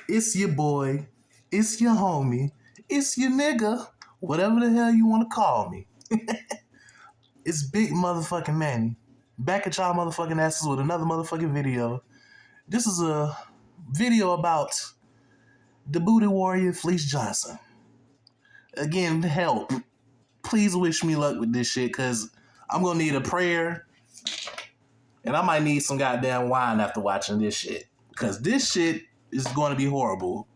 It's your boy. It's your homie. It's your nigga. Whatever the hell you want to call me. It's Big Motherfucking Manny. Back at y'all motherfucking asses with another motherfucking video. This is a video about the booty warrior Fleece Johnson. Again, help. Please wish me luck with this shit, because I'm going to need a prayer. And I might need some goddamn wine after watching this shit. Because this shit is going to be horrible.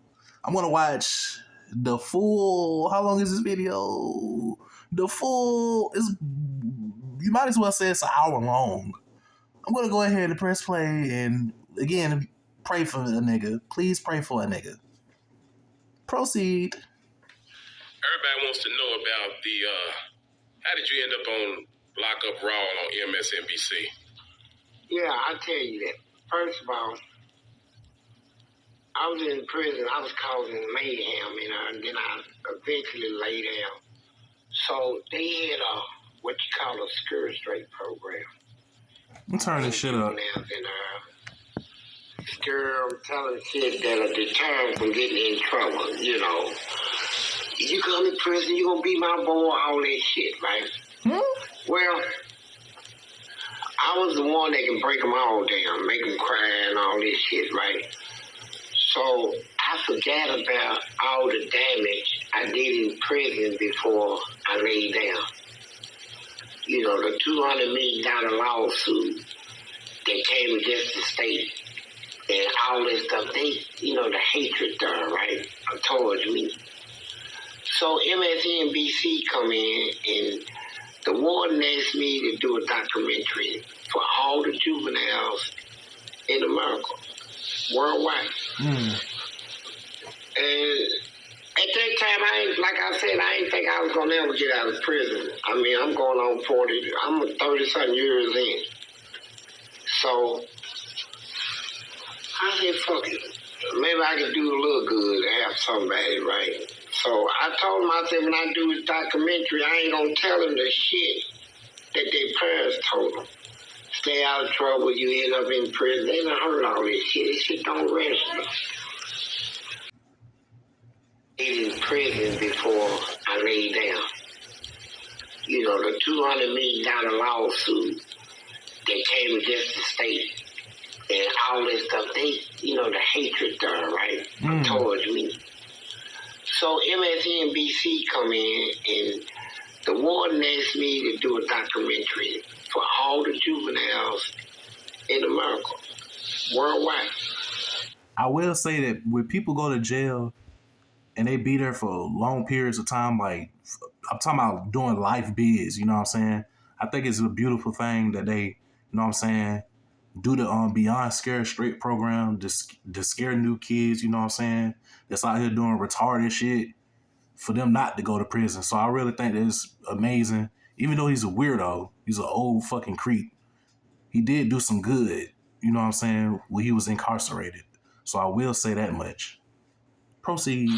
I'm going to watch the full... How long is this video? The full... You might as well say it's an hour long. I'm going to go ahead and press play and, again, pray for a nigga. Please pray for a nigga. Proceed. Everybody wants to know about how did you end up on Lock Up Raw on MSNBC? Yeah, I'll tell you that. First of all, I was in prison. I was causing mayhem, and then I eventually laid down. So they had what you call a skirt straight program. I'm turning this shit up. I'm telling shit that'll deter them from getting in trouble, You come to prison, you gonna be my boy, all that shit, right? Well, I was the one that can break them all down, make them cry and all this shit, right? So I forgot about all the damage I did in prison before I laid down. The $200 million lawsuit that came against the state and all this stuff, the hatred there, right, towards me. So MSNBC come in and the warden asked me to do a documentary for all the juveniles in America, worldwide. And at that time, I didn't think I was going to ever get out of prison. I'm going on 40, I'm 30-something years in. So I said, fuck it. Maybe I could do a little good to have somebody, right? So I told them, I said, when I do this documentary, I ain't going to tell them the shit that their parents told them. Stay out of trouble, you end up in prison. They done heard all this shit. This shit don't rest me. In prison before I laid down. The $200 million lawsuit that came against the state and all this stuff, the hatred there, right, towards me. So MSNBC come in and the warden asked me to do a documentary for all the juveniles in America, worldwide. I will say that when people go to jail and they be there for long periods of time, like, I'm talking about doing life bids, you know what I'm saying? I think it's a beautiful thing that they, you know what I'm saying, do the Beyond Scared Straight program to scare new kids, you know what I'm saying, that's out here doing retarded shit for them not to go to prison. So I really think that it's amazing. Even though he's a weirdo, he's an old fucking creep, he did do some good, you know what I'm saying, when he was incarcerated. So I will say that much. Proceed.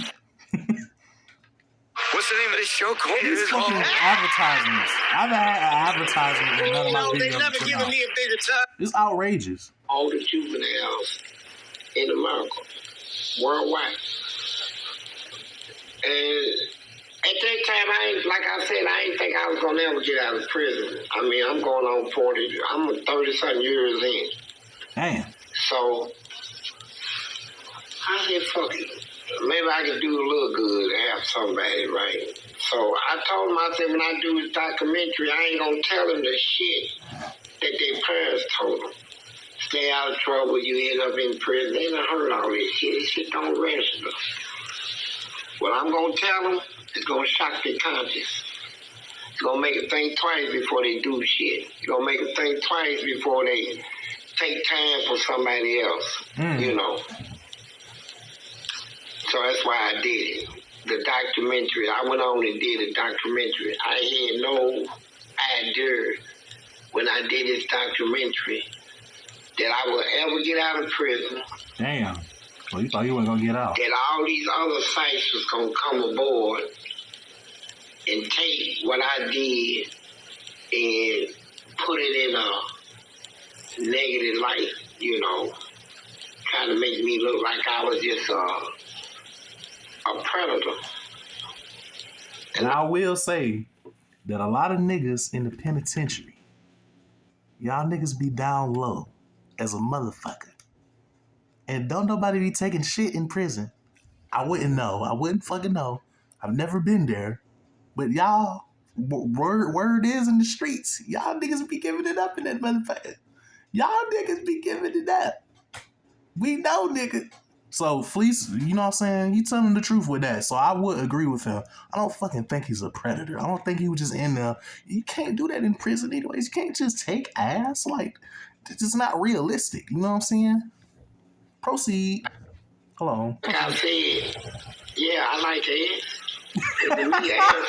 What's the name of this show called? These fucking advertisements. I've had an advertisement in none of my videos. They never given me a bigger time. It's outrageous. All the juveniles in America, worldwide. And at that time, I didn't think I was going to ever get out of prison. I'm going on 40, I'm 30-something years in. Damn. So I said, fuck it. Maybe I could do a little good to have somebody, right? So I told them, I said, when I do this documentary, I ain't going to tell them the shit that their parents told them. Stay out of trouble, you end up in prison. They done heard all this shit. This shit don't rest them. What I'm going to tell them is going to shock their conscience. It's going to make them think twice before they do shit. It's going to make them think twice before they take time for somebody else, So that's why I did it. The documentary, I went on and did a documentary. I had no idea when I did this documentary that I would ever get out of prison. Damn. Well, you thought you weren't going to get out. That all these other sites was going to come aboard and take what I did and put it in a negative light, trying to make me look like I was just a predator. And I will say that a lot of niggas in the penitentiary, y'all niggas be down low as a motherfucker. And don't nobody be taking shit in prison. I wouldn't know. I wouldn't fucking know. I've never been there. But y'all, word is in the streets, y'all niggas be giving it up in that motherfucker. Y'all niggas be giving it up. We know, nigga. So, Fleece, you know what I'm saying? You telling the truth with that. So, I would agree with him. I don't fucking think he's a predator. I don't think he was just in there. You can't do that in prison anyways. You can't just take ass. Like, it's just not realistic. You know what I'm saying? Proceed. Hold on. Like I said, yeah, I like ass. And to me, ass is it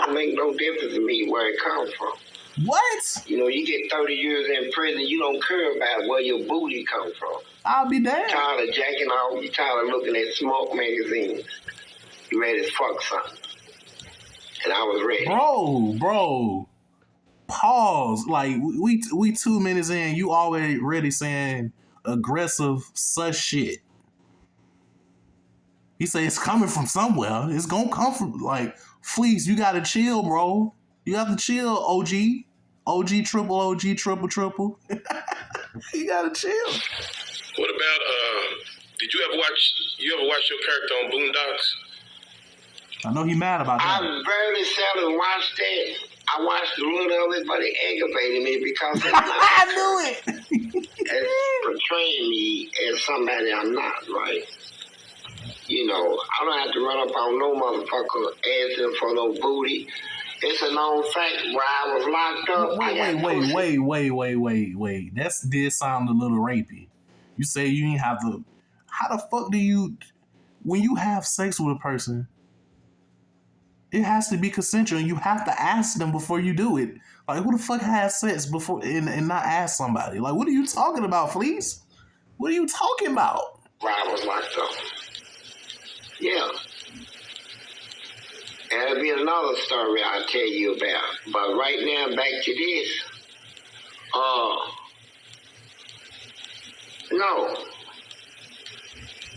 don't make no difference to me where it comes from. What? You know, you get 30 years in prison, you don't care about where your booty come from. I'll be damned. You tired of jacking off, you tired of looking at smoke magazines. You ready to fuck something. And I was ready. Bro. Pause. Like, we 2 minutes in, you already saying aggressive sus shit. He say it's coming from somewhere. It's gonna come from, like, Fleece, you gotta chill, bro. You got to chill, OG. OG, triple OG, triple. You gotta chill. What about did you ever watch your character on Boondocks? I know he mad about that. I very seldom watched that. I watched a little of it, but it aggravated me because it's not I knew it. it's portraying me as somebody I'm not, right? You know, I don't have to run up on no motherfucker asking for no booty. It's a known fact where I was locked up. Wait. That did sound a little rapey. You say you ain't have to. How the fuck do you, when you have sex with a person, it has to be consensual and you have to ask them before you do it. Like, who the fuck has sex before and not ask somebody? Like, what are you talking about, Fleece? What are you talking about? Where I was locked up. Yeah. And there'll be another story I'll tell you about. But right now, back to this. No.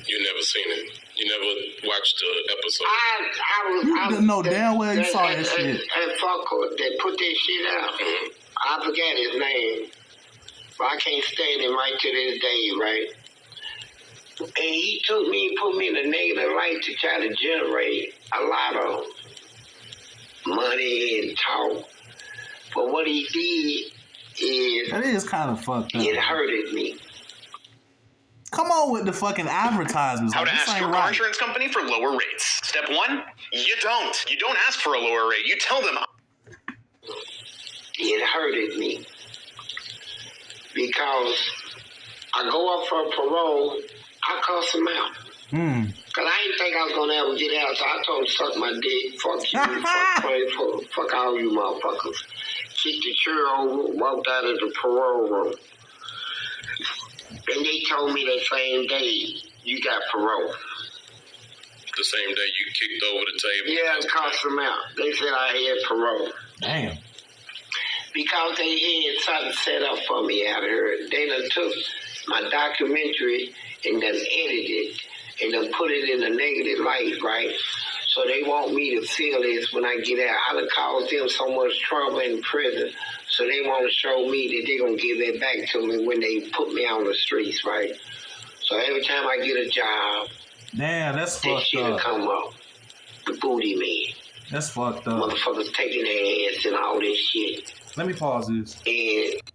You never seen it. You never watched the episode. I was. No, damn well you saw that shit. And fucker, they put that shit out. Mm-hmm. I forgot his name. But I can't stand him right to this day, right? And he took me and put me in a negative light to try to generate a lot of money and talk. But what he did is... That is kind of fucked up. It hurted me. Come on with the fucking advertisements. How like, to ask your car insurance company for lower rates. Step 1, you don't. You don't ask for a lower rate. You tell them. It hurted me. Because I go up for parole, I cuss him out. Because I didn't think I was going to ever get out, so I told him to suck my dick. Fuck you, fuck all you motherfuckers. Kicked the chair over, walked out of the parole room. And they told me that same day, you got parole. The same day you kicked over the table? Yeah, and cussed them out. They said I had parole. Damn. Because they had something set up for me out here. They done took my documentary and done edited and done put it in a negative light, right? So they want me to feel this when I get out. I done caused them so much trouble in prison. So they want to show me that they're going to give it back to me when they put me on the streets, right? So every time I get a job, damn, that's fucked up. That shit'll come up. The booty man. That's fucked up. Motherfuckers taking their ass and all this shit. Let me pause this.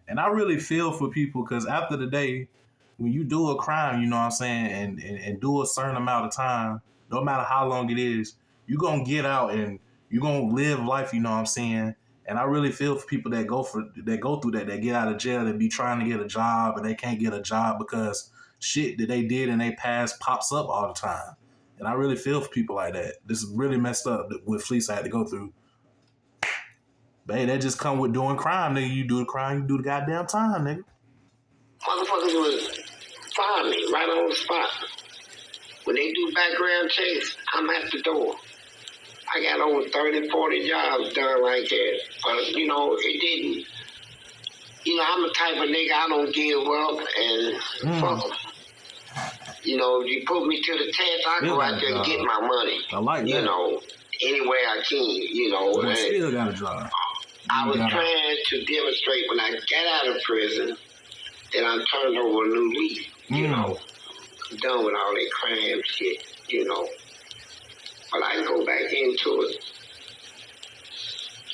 And I really feel for people because after the day, when you do a crime, you know what I'm saying, and do a certain amount of time, no matter how long it is, you're going to get out and you're going to live life, you know what I'm saying? And I really feel for people that go through that, that get out of jail, that be trying to get a job and they can't get a job because shit that they did in their past pops up all the time. And I really feel for people like that. This is really messed up with Fleece I had to go through. But hey, that just come with doing crime, nigga. You do the crime, you do the goddamn time, nigga. Motherfuckers would find me right on the spot. When they do background checks, I'm at the door. I got over 30, 40 jobs done like that. But, you know, it didn't. You know, I'm the type of nigga I don't give up and fuck them. You know, you put me to the test, I go out there and get my money. I like that. You know, any way I can, you know. But still got a job. I was trying to demonstrate when I got out of prison that I'm turned over a new leaf, you know. I'm done with all that crime shit, you know. But I can go back into it.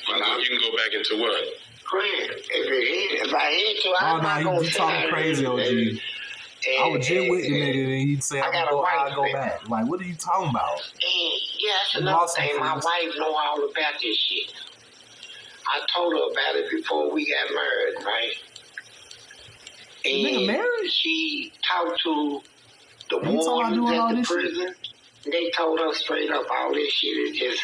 But you can go back into what? Crime. If I had to, I'm not going to you talking crazy, OG. I was just with the nigga and he'd say, I'll go back. Like, what are you talking about? And yeah, that's another thing. My wife know all about this shit. I told her about it before we got married, right? And nigga married? She talked to the wardens at the prison. They told her straight up all this shit is just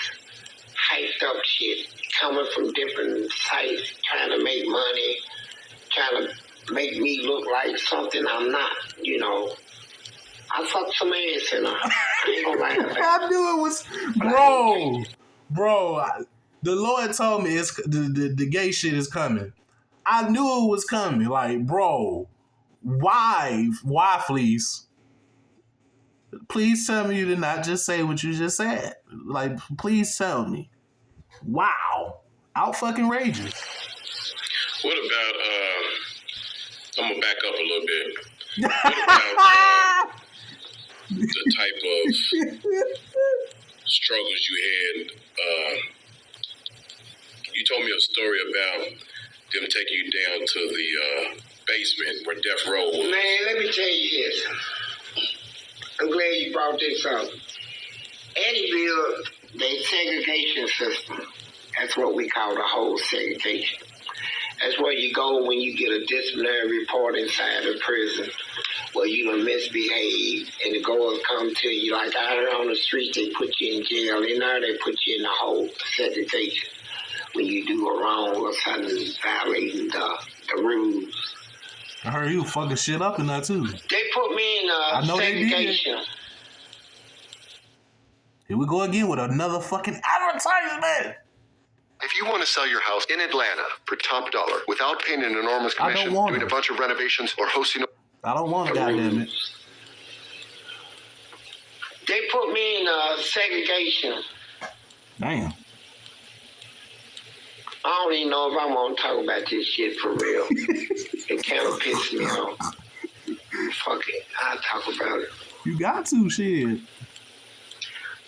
hyped up shit coming from different sites, trying to make money, trying to make me look like something I'm not, you know. I fucked some ass in her. I ain't gonna lie about it. I knew it was, bro. The Lord told me it's the gay shit is coming. I knew it was coming. Like, bro, why Fleece? Please tell me you did not just say what you just said. Like, please tell me. Wow, out fucking rages. What about? I'm gonna back up a little bit. What about the type of struggles you had? You told me a story about them taking you down to the basement where Death Row was. Man, let me tell you this. I'm glad you brought this up. Eddyville, they segregation system. That's what we call the whole segregation. That's where you go when you get a disciplinary report inside the prison where you done misbehaved and the guards come to you like out here on the street, they put you in jail. In there, they put you in the whole segregation when you do a wrong or something violating the rules. I heard you fucking shit up in that too. They put me in segregation. Here we go again with another fucking advertisement. If you want to sell your house in Atlanta for top dollar without paying an enormous commission, doing a bunch of renovations, or hosting I don't want to, goddamn it. They put me in segregation. Damn. I don't even know if I'm going to talk about this shit for real. It kind of pissed me off. Fuck it. I'll talk about it. You got to, shit.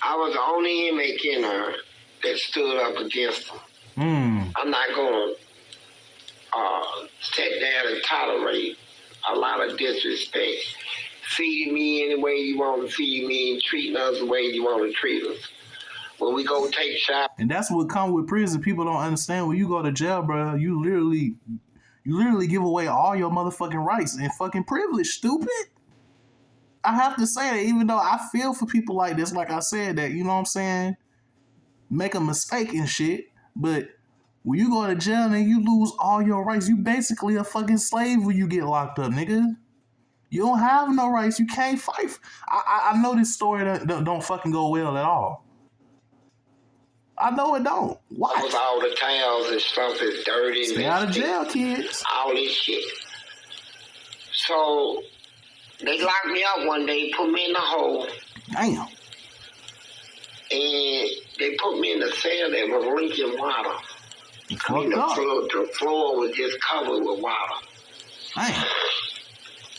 I was the only inmate in there that stood up against them. I'm not going to sit down and tolerate a lot of disrespect. Feeding me any way you want to feed me and treating us the way you want to treat us. When we go take shots. And that's what comes with prison. People don't understand. When you go to jail, bro, you literally give away all your motherfucking rights and fucking privilege, stupid. I have to say that, even though I feel for people like this, like I said, that, you know what I'm saying, make a mistake and shit, but when you go to jail and you lose all your rights, you basically a fucking slave when you get locked up, nigga. You don't have no rights. You can't fight. I know this story don't fucking go well at all. I know it don't. Why? Because all the towels and stuff is dirty. Stay out of jail, kids. All this shit. So they locked me up one day, put me in the hole. Damn. And they put me in a cell that was leaking water. I mean, the floor was just covered with water. Damn.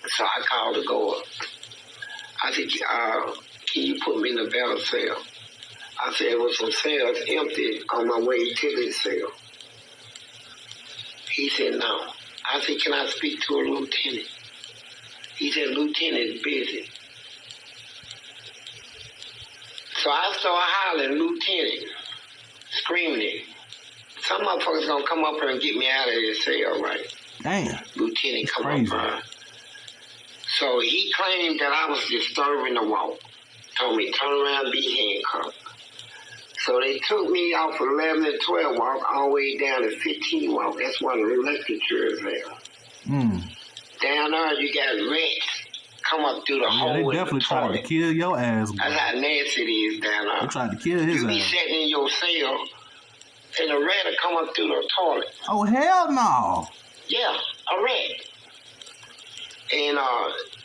So I called the guard. I said, can you put me in a better cell? I said, there was some cells empty on my way to this cell. He said, no. I said, can I speak to a lieutenant? He said, lieutenant's busy. So I started hollering, lieutenant, screaming. Some motherfuckers gonna come up here and get me out of this cell, right? Damn. Lieutenant come up here. So he claimed that I was disturbing the walk. Told me, turn around and be handcuffed. So they took me off 11 and 12 walk all the way down to 15 walk. That's why the electric is there. Down there, you got rats come up through the hole. They definitely tried to kill your ass, bro. That's how nasty it is down there. They tried to kill his ass. You be sitting in your cell, and a rat will come up through the toilet. Oh, hell no. Yeah, a rat. And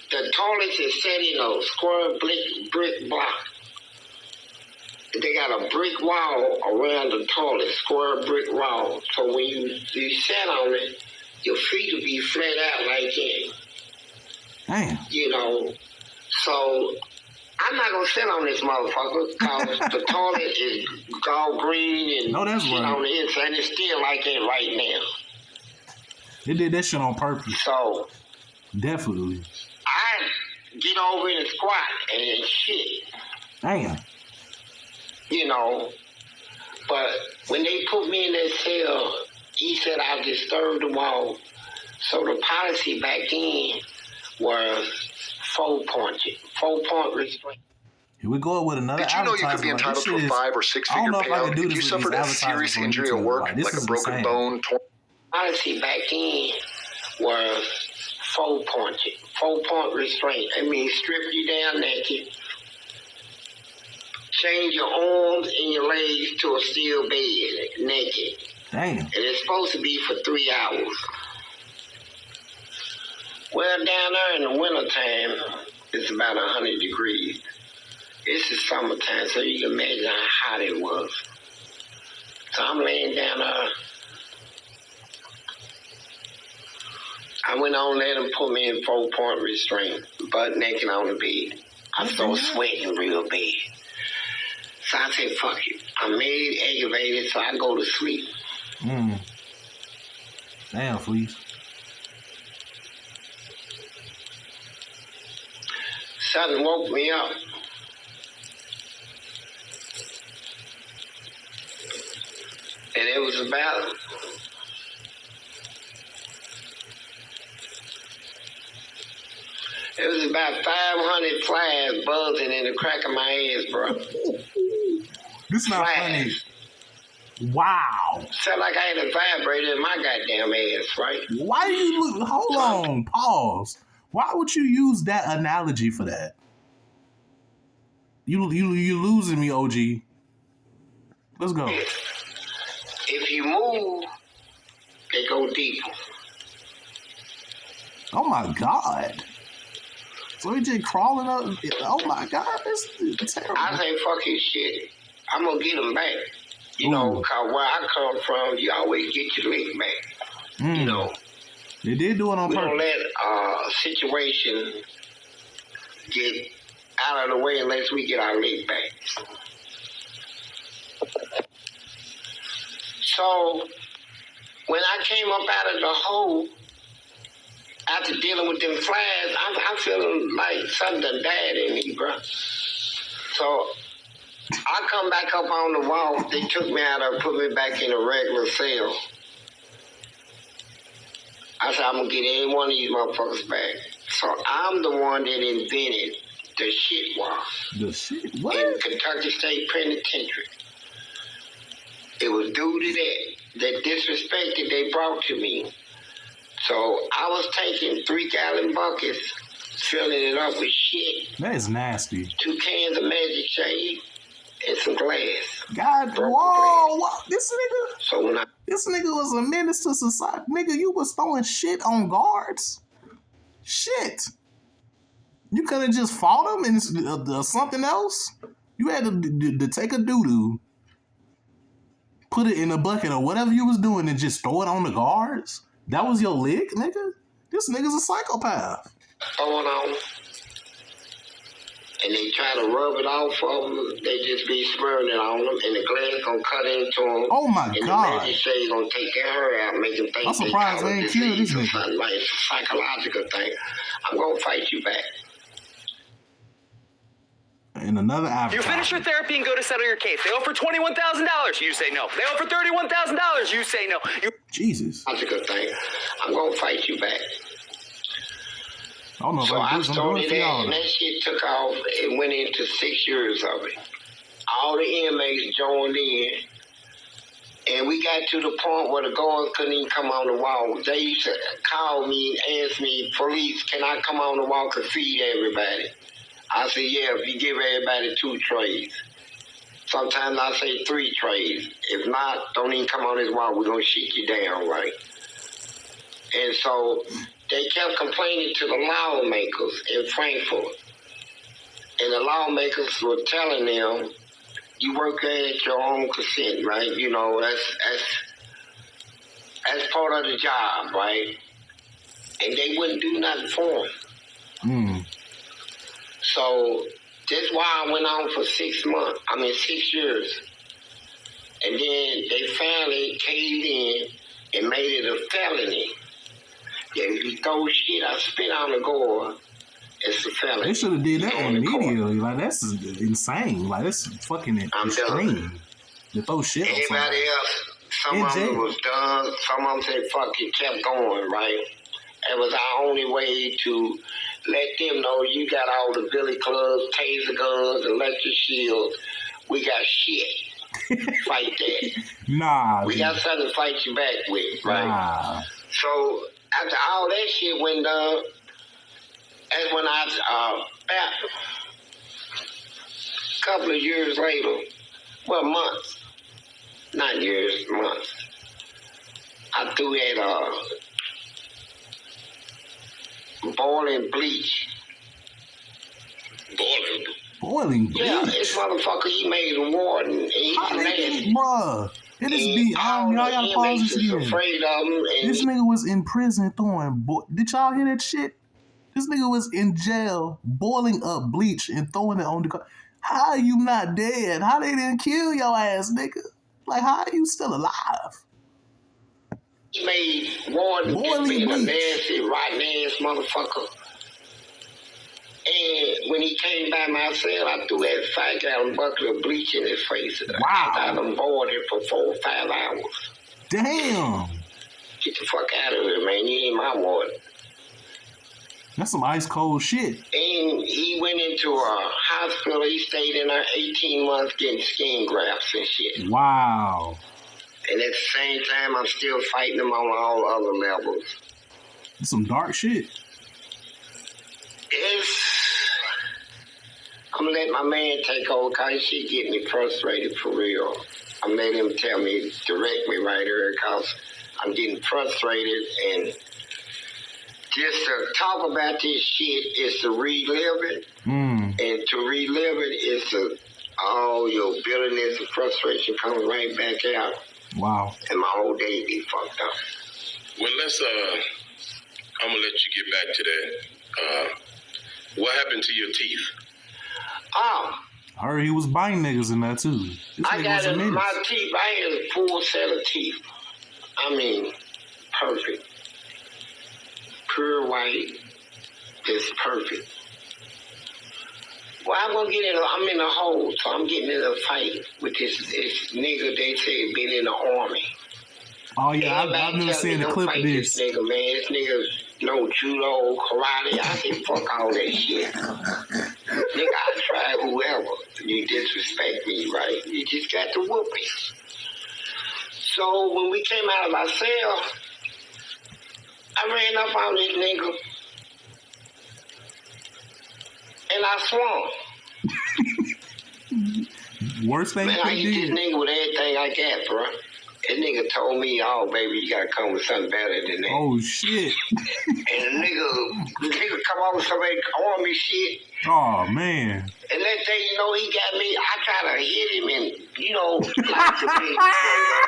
The toilets is set in a square brick block. They got a brick wall around the toilet, square brick wall. So when you sit on it, your feet will be flat out like that. Damn. You know, so I'm not gonna sit on this motherfucker because the toilet is all green and that's shit right. on the inside. It's still like that right now. They did that shit on purpose. So definitely. I get over and squat and shit. Damn. You know, but when they put me in that cell, he said I disturbed the wall. So the policy back then was 4-point restraint. Here we go with another. Did you know you could be entitled to a 5 or 6 figure payout if you suffered a serious injury at work, like a broken bone? Policy back then was 4-point restraint. I mean, strip you down naked, change your arms and your legs to a steel bed, naked. Damn. And it's supposed to be for 3 hours. Well, down there in the wintertime, it's about 100 degrees. It's the summertime, so you can imagine how hot it was. So I'm laying down there. I went on there and put me in 4-point restraint, butt naked on the bed. I started sweating real bad. So I said, fuck it. I'm made aggravated, so I go to sleep. Damn, Fleece. Something woke me up. And it was about It was about 500 flies buzzing in the crack of my ass, bro. This is not funny. Wow. Sound like I had a vibrator in my goddamn ass, right? Why do you look? Hold on. Pause. Why would you use that analogy for that? You losing me, OG. Let's go. If you move, they go deeper. Oh my God. So he just crawling up. Oh my God, that's terrible. I say fuck his shit. I'm gonna get him back. You know, cause where I come from, you always get your lick back. You know. They did do it on purpose. We don't let a situation get out of the way unless we get our lick back. So when I came up out of the hole, after dealing with them flies, I'm feeling like something done died in me, bro. So I come back up on the wall. They took me out and put me back in a regular cell. I said, I'm going to get any one of these motherfuckers back. So I'm the one that invented the shit wall. The shit? What? In Kentucky State Penitentiary. It was due to that disrespect that they brought to me. So I was taking 3-gallon buckets, filling it up with shit. That is nasty. 2 cans of Magic Shade and some glass. God, whoa, this nigga. So when this nigga was a menace to society. Nigga, you was throwing shit on guards. Shit. You could have just fought him and something else. You had to take a doo-doo, put it in a bucket or whatever you was doing and just throw it on the guards. That was your lick, nigga? This nigga's a psychopath. Going on. And they try to rub it off of them. They just be smearing it on them. And the glass gonna cut into them. Oh my and God. And the Magic Shade gonna take their hair out, make them think I'm surprised they ain't killed this nigga. Like, it's a psychological thing. I'm gonna fight you back. In another advertisement. You finish your therapy and go to settle your case. They offer $21,000. You say no. They offer $31,000. You say no. Jesus. That's a good thing. I'm gonna fight you back. I don't know so about I this. started that, and that shit took off. It went into 6 years of it. All the inmates joined in, and we got to the point where the guards couldn't even come on the wall. They used to call me and ask me, "Police, can I come on the wall and feed everybody?" I said, "Yeah, if you give everybody 2 trays." Sometimes I say 3 trays. If not, don't even come on this wall. We're going to shit you down, right? And so they kept complaining to the lawmakers in Frankfurt. And the lawmakers were telling them, you work at your own consent, right? You know, that's part of the job, right? And they wouldn't do nothing for them. So that's why I went on for 6 years. And then they finally caved in and made it a felony. If you throw shit I spit on the gore, it's a felony. They should have did that immediately. Like, that's insane. Like, that's fucking extreme. To throw shit on everybody else, some of them was done. Some of them said, fuck it, kept going, right? It was our only way to let them know you got all the billy clubs, taser guns, electric shields. We got shit. Fight that. Nah. We got something to fight you back with, right? Nah. So after all that shit went down, that's when I, about a couple of years later, well, months, not years, months, I threw that boiling bleach. Boiling bleach? Yeah, this motherfucker, he made a warden, and he's nasty. Bruh. It is be y'all gotta pause this again. Afraid of him, this nigga was in prison throwing. Did y'all hear that shit? This nigga was in jail boiling up bleach and throwing it on the car. How are you not dead? How they didn't kill your ass, nigga? Like, how are you still alive? He made warden being a nasty, rotten ass motherfucker. And when he came by my cell, I threw that 5-gallon bucket of bleach in his face. Wow. I done boiled him for 4 or 5 hours. Damn. Get the fuck out of here, man. You ain't my warden. That's some ice cold shit. And he went into a hospital. He stayed in there 18 months getting skin grafts and shit. Wow. And at the same time, I'm still fighting him on all other levels. That's some dark shit. I'm gonna let my man take over because she get me frustrated for real. I'm letting him tell me, direct me right here because I'm getting frustrated, and just to talk about this shit is to relive it. And to relive it is to, all your bitterness and frustration comes right back out. Wow. And my whole day be fucked up. Well, I'm gonna let you get back to that. What happened to your teeth? I heard he was biting niggas in that too. I got in my teeth. I had a full set of teeth. I mean, perfect. Pure white. Just perfect. Well, I'm gonna get in. I'm in a hole, so I'm getting in a fight with this nigga. They say been in the army. Oh yeah, I've never seen a clip of this. This nigga, man, this nigga no judo, karate. I say fuck all that shit. Nigga, I try whoever. You disrespect me, right? You just got to whoop me. So when we came out of our cell, I ran up on this nigga and I swung. Worst thing man, I hit this nigga with everything I got, bro. That nigga told me, oh, baby, you gotta come with something better than that. Oh, shit. And the nigga come on with some army shit. Oh, man. And that day, you know, he got me, I try to hit him and, you know, like the big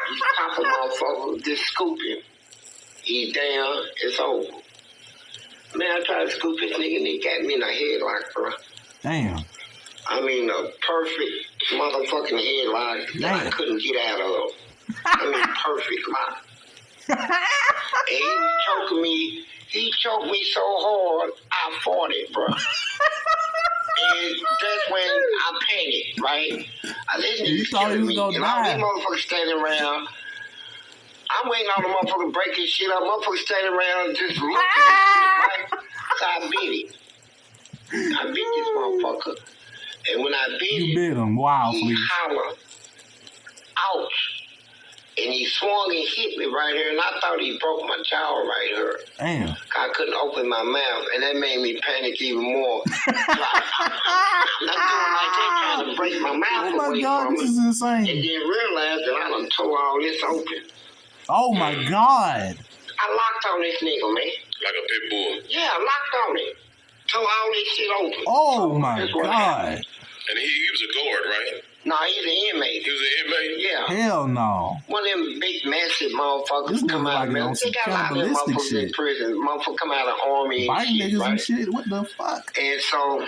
he's popping motherfucker, just scoop him. He's down, it's over. Man, I tried to scoop this nigga and he got me in a headlock, bro. Damn. I mean, a perfect motherfucking headlock that I couldn't get out of. I mean, perfect lock. And he was choking me. He choked me so hard, I fought it, bro. And that's when I panicked, right? I listened to you thought he was going to die. And all these motherfuckers standing around. I'm waiting on the motherfucker breaking shit up. Motherfuckers standing around just looking at shit, right? So I beat him. I beat this motherfucker. And when I beat him, you beat him. Wow, he Fleece. hollered, ouch. And he swung and hit me right here, and I thought he broke my jaw right here. Damn. I couldn't open my mouth, and that made me panic even more. So I'm not doing like that, trying to break my mouth oh my away God, from this it. is insane. And then realized that I done tore all this open. Oh my God. I locked on this nigga, man. Like a pit bull. Yeah, locked on it. Tore all this shit open. Oh my God. And he was a guard, right? No, he's an inmate. He was an inmate? Yeah. Hell no. One of them big, massive motherfuckers This come nigga out of like on prison. some They got a lot of them cannibalistic motherfuckers shit. in prison. Motherfuckers come out of the army and Biting shit, niggas right? and shit. What the fuck? And so,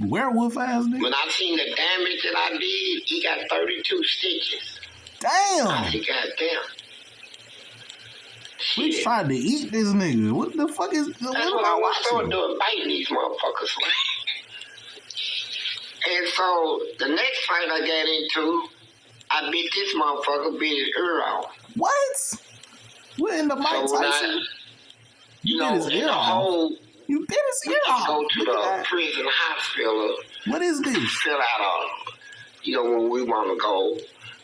Werewolf ass nigga. when I seen the damage that I did, he got 32 stitches. Damn. I said, goddamn. We Shit. tried to eat this nigga. What the fuck is? What That's am what I I was starting watching? doing, biting these motherfuckers. And so, the next fight I got into, I beat this motherfucker, beat his ear off. What? We're in the Mike So when Tyson. You know, bit his in ear the off. whole, You bit his we ear just off. go to Look at the that. prison hospital, What is this? fill out when we want to go.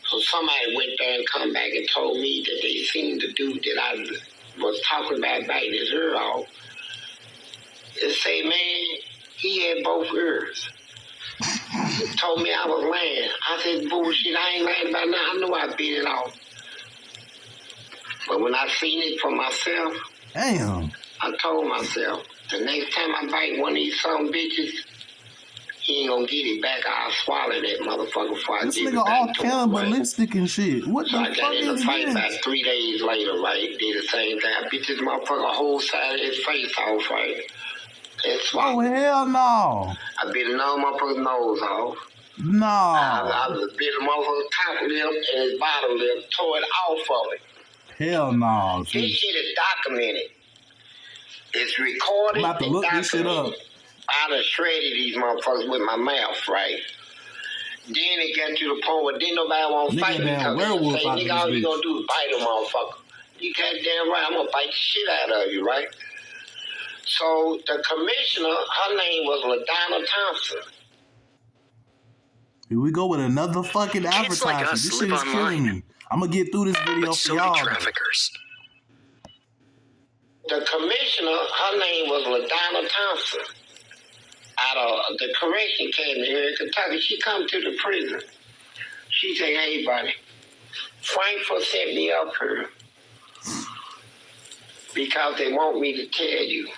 So somebody went there and come back and told me that they seen the dude that I was talking about biting his ear off. They say, man, he had both ears. Told me I was lying. I said, bullshit, I ain't lying about nothing. I know I beat it off. But when I seen it for myself, Damn. I told myself, the next time I bite one of these some bitches, he ain't gonna get it back. I'll swallow that motherfucker before I This give it nigga back all to him. Right? cannibalistic and shit. What So the I got fuck in a is fight about this? 3 days later, right? Did the same thing. I beat this motherfucker whole side of his face off, right? And Oh swallowed. hell no. I bit another motherfucker's nose off. No. I bit a motherfucker's top lip and his bottom lip, tore it off of it. Hell no. This G. shit is documented. It's recorded. I'm about to and look this shit up. documented. I done shredded these motherfuckers with my mouth, right? Then it got to the point where didn't nobody want to Nigga fight me damn because they werewolf say, out nigga, this all you bitch. gonna do is bite a motherfucker. You goddamn right, I'm gonna bite the shit out of you, right? So the commissioner, her name was LaDonna Thompson. Here we go with another fucking Kids advertisement. like us This live shit is killing online. me. I'm gonna get through this video But for so do y'all. traffickers. The commissioner, her name was LaDonna Thompson. Out of the correction academy here in Kentucky, she come to the prison. She say, hey, buddy, Frankfurt set me up here because they want me to tell you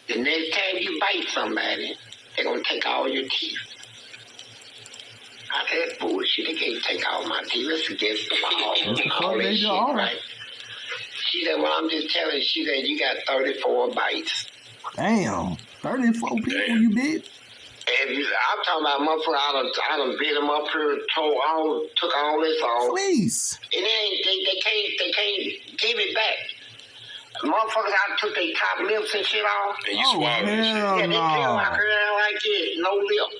the next time you bite somebody, they're going to take all your teeth. I said, that's bullshit. They can't take all my teeth. It's against the law. That's the All fuck that they shit, are. right? She said, well, I'm just telling you. She said, you got 34 bites. Damn. 34 people you bit? And I'm talking about motherfucker, I done beat them up here, took all this off. Fleece. And they can't give it back. Motherfuckers, I took their top lips and shit off. And you Oh, swallowed this shit. hell Yeah, they peel my no. girl like this, no lip.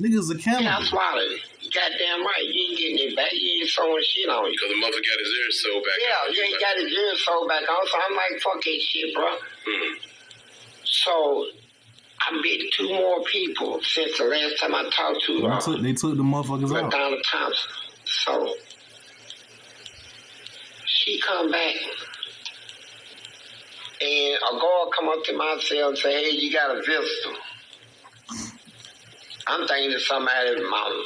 Niggas a Yeah, I cannibal. swallowed it. You goddamn right. You ain't getting it back. You ain't sewing shit on you. Because the motherfucker got his ears sewed back. Yeah, he got his ears sewed back on. So I'm like, fuck that shit, bro. Hmm. So I bit 2 more people since the last time I talked to her. They took the motherfuckers out. LaDonna Thompson. So she come back, and a guard come up to my cell and say, "Hey, you got a visitor." I'm thinking it's somebody, my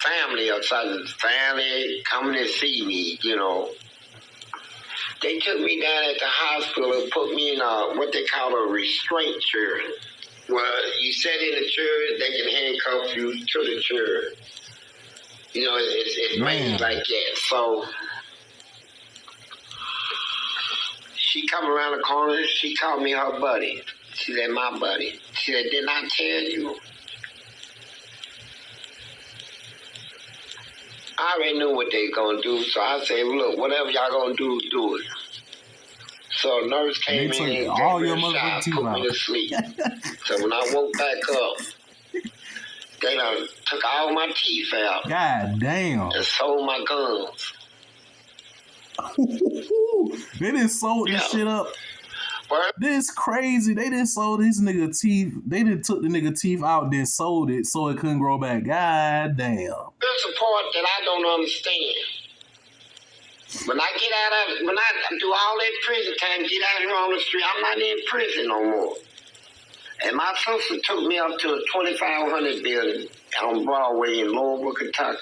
family or something, family coming to see me, you know. They took me down at the hospital and put me in what they call a restraint chair. Well, you sit in the chair, they can handcuff you to the chair. You know, it's made like that. So she come around the corner, she called me her buddy. She said, my buddy. She said, didn't I tell you? I already knew what they going to do, so I said, look, whatever y'all going to do it. So a nurse came They in and took all gave your me a motherfucking shot, teeth put out. me to sleep. So when I woke back up, they done took all my teeth out God damn. and sold my gums. They done sold this shit up. But This crazy. They done sold this nigga teeth. They done took the nigga teeth out, then sold it so it couldn't grow back. God damn. there's a part that I don't understand. When I get out of, when I do all that prison time, get out here on the street, I'm not in prison no more. And my sister took me up to a 2500 building on Broadway in Louisville, Kentucky.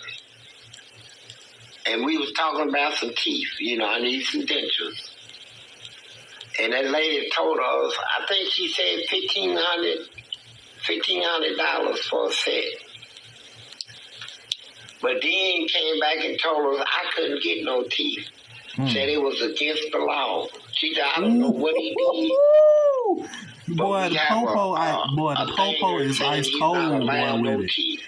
And we was talking about some teeth. You know, I need some dentures. And that lady told us, I think she said $1,500 for a set. But then came back and told us I couldn't get no teeth. Said it was against the law. She said, I don't know what he did. Boy, the popo is ice cold, boy, with it. Teeth.